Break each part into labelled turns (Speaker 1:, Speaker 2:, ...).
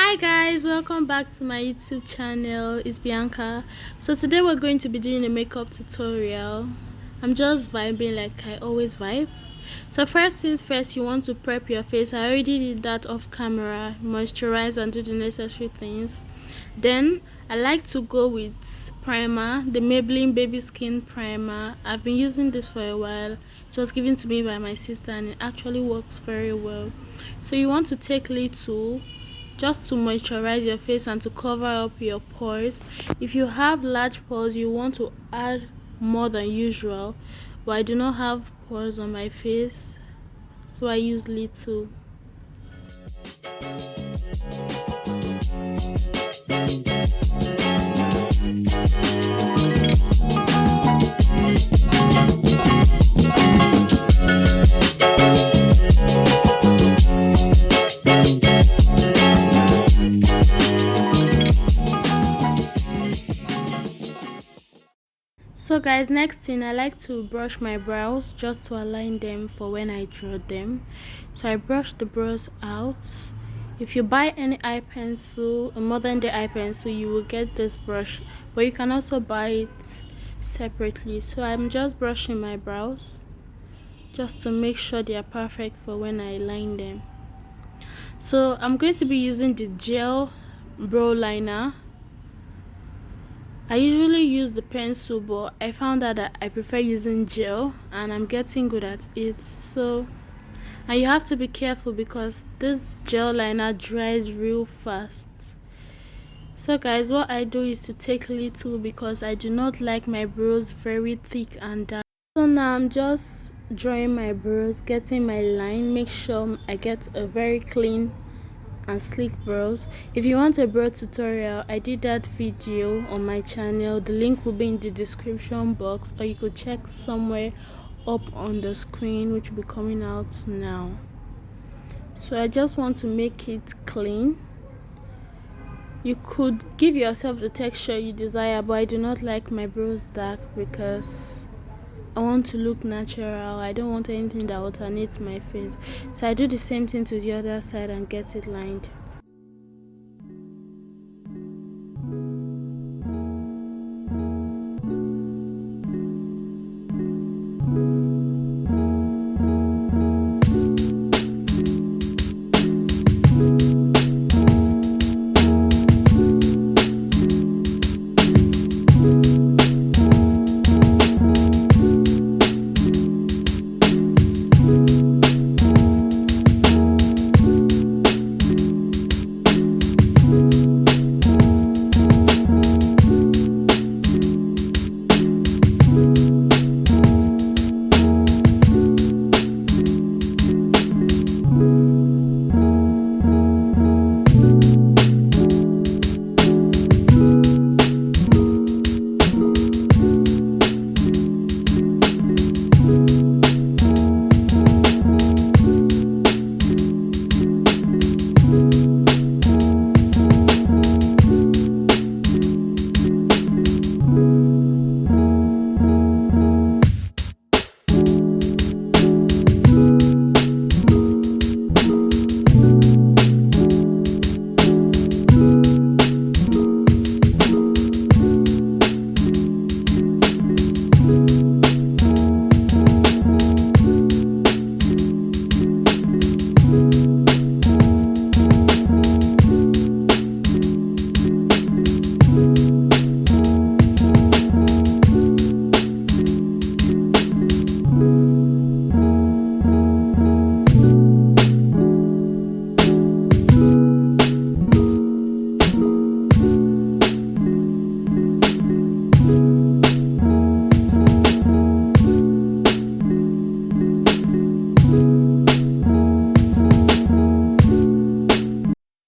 Speaker 1: Hi guys, welcome back to my YouTube channel. It's Bianca. So today we're going to be doing a makeup tutorial. I'm just vibing like I always vibe. So first things first, you want to prep your face. I already did that off camera, moisturize and do the necessary things. Then I like to go with primer, the Maybelline baby skin primer. I've been using this for a while. It was given to me by my sister and it actually works very well. So you want to take little just to moisturize your face and to cover up your pores. If you have large pores, you want to add more than usual, but I do not have pores on my face, so I use little. So guys, next thing, I like to brush my brows just to align them for when I draw them. So I brush the brows out. If you buy any eye pencil, a modern day eye pencil, you will get this brush, but you can also buy it separately. So I'm just brushing my brows just to make sure they are perfect for when I line them. So I'm going to be using the gel brow liner. I usually use the pencil, but I found out that I prefer using gel and I'm getting good at it. So, and you have to be careful because this gel liner dries real fast. So guys, what I do is to take little because I do not like my brows very thick and dark. So now I'm just drawing my brows, getting my line, make sure I get a very clean and sleek brows. If you want a brow tutorial, I did that video on my channel. The link will be in the description box, or you could check somewhere up on the screen, which will be coming out now. So I just want to make it clean. You could give yourself the texture you desire, but I do not like my brows dark because I want to look natural. I don't want anything that alternates my face. So I do the same thing to the other side and get it lined.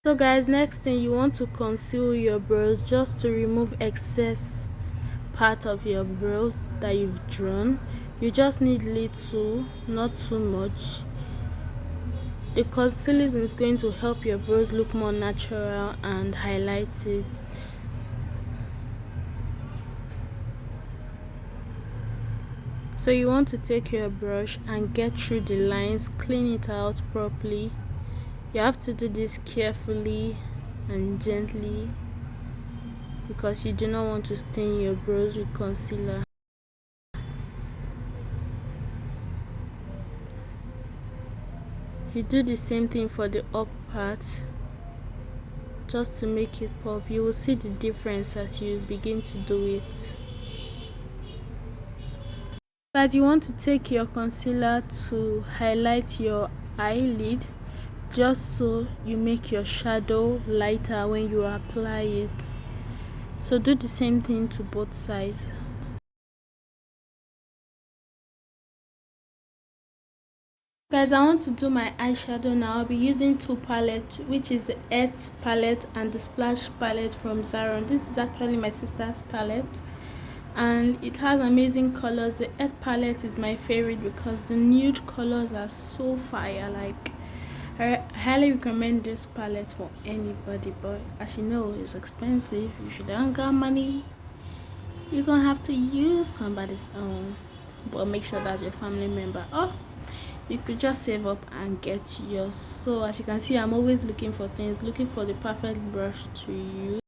Speaker 1: So guys, next thing, you want to conceal your brows just to remove excess part of your brows that you've drawn. You just need little, not too much. The concealing is going to help your brows look more natural and highlight it. So you want to take your brush and get through the lines, clean it out properly. You have to do this carefully and gently, because you do not want to stain your brows with concealer. You do the same thing for the up part, just to make it pop. You will see the difference as you begin to do it. But you want to take your concealer to highlight your eyelid, just so you make your shadow lighter when you apply it. So do the same thing to both sides. Guys, I want to do my eyeshadow now. I'll be using two palettes, which is the Earth palette and the Splash palette from Zara. This is actually my sister's palette, and it has amazing colors. The Earth palette is my favorite because the nude colors are so fire. Like, I highly recommend this palette for anybody, but as you know, it's expensive. If you don't got money, you're gonna have to use somebody's own, but make sure that's your family member. Oh, you could just save up and get yours. So as you can see, I'm always looking for things, looking for the perfect brush to use.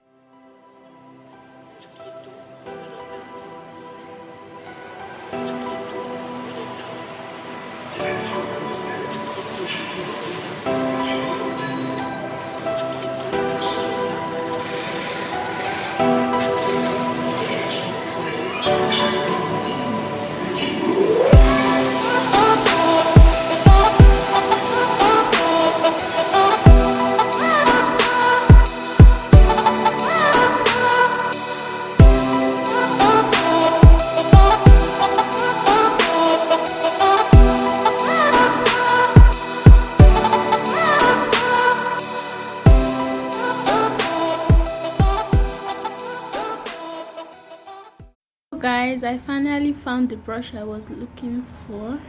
Speaker 1: Guys, I finally found the brush I was looking for.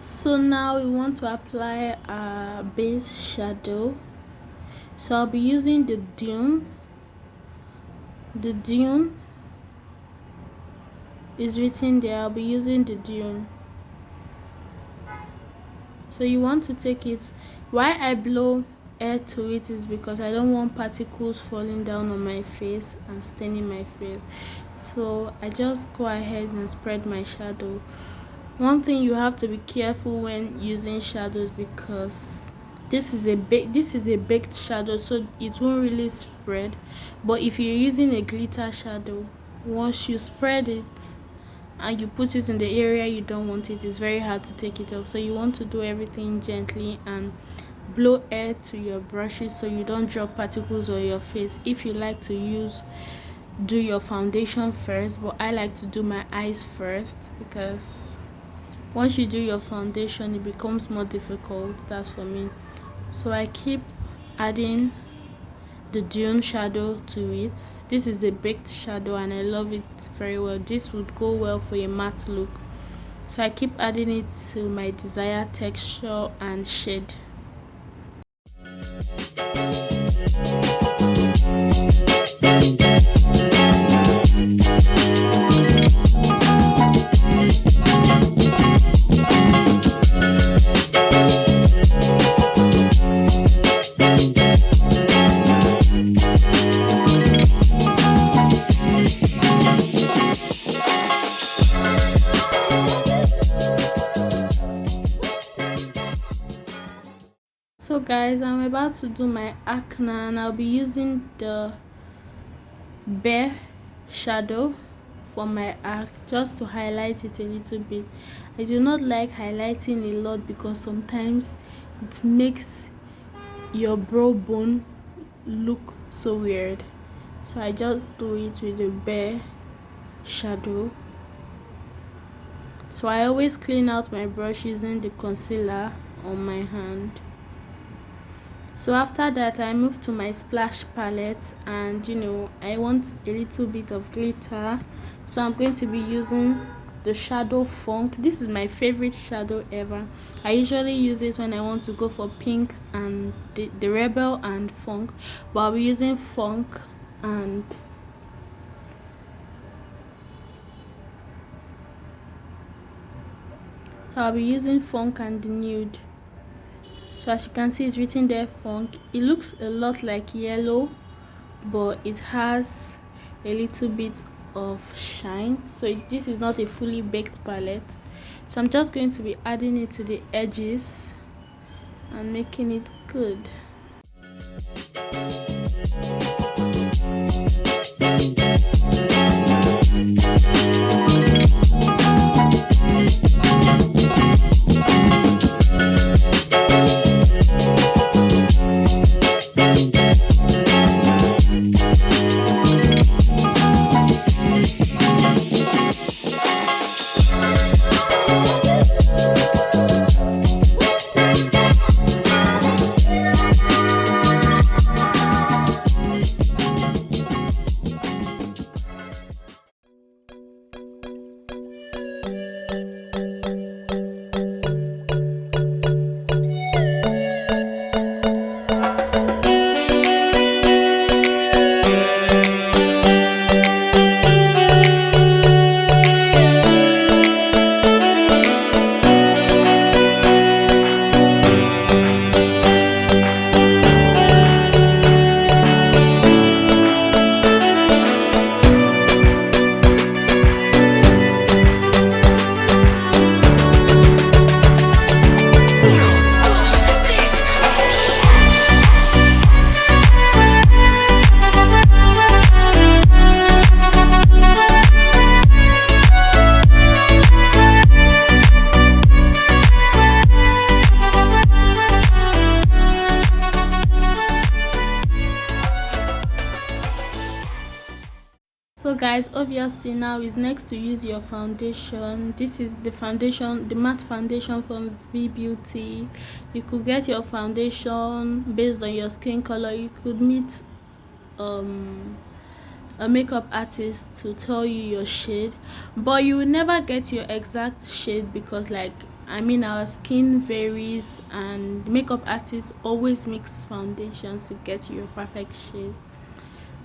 Speaker 1: So now we want to apply a base shadow. So I'll be using the Dune. The Dune is written there. I'll be using the Dune. So you want to take it. Why I blow air to it is because I don't want particles falling down on my face and staining my face. So I just go ahead and spread my shadow. One thing you have to be careful when using shadows, because this is a baked shadow, so it won't really spread. But if you're using a glitter shadow, once you spread it and you put it in the area you don't want it, it's very hard to take it off. So you want to do everything gently and blow air to your brushes so you don't drop particles on your face. If you like to do your foundation first, but I like to do my eyes first, because once you do your foundation it becomes more difficult. That's for me. So I keep adding the Dune shadow to it. This is a baked shadow and I love it very well. This would go well for a matte look. So I keep adding it to my desired texture and shade. So guys, I'm about to do my acne and I'll be using the Bare shadow for my arc, just to highlight it a little bit. I do not like highlighting a lot because sometimes it makes your brow bone look so weird. So I just do it with the Bare shadow. So I always clean out my brush using the concealer on my hand. So after that I move to my Splash palette, and I want a little bit of glitter, so I'm going to be using the shadow Funk. This is my favorite shadow ever. I usually use this when I want to go for pink and the Rebel and Funk, but I'll be using Funk and the Nude. So as you can see, it's written there funk. It looks a lot like yellow, but it has a little bit of shine. So this is not a fully baked palette, so I'm just going to be adding it to the edges and making it good. So guys, obviously now is next to use your foundation. This is the foundation, the matte foundation from V Beauty. You could get your foundation based on your skin color. You could meet a makeup artist to tell you your shade, but you will never get your exact shade because, like, I mean, our skin varies and makeup artists always mix foundations to get your perfect shade.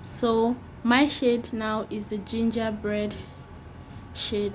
Speaker 1: So my shade now is the gingerbread shade.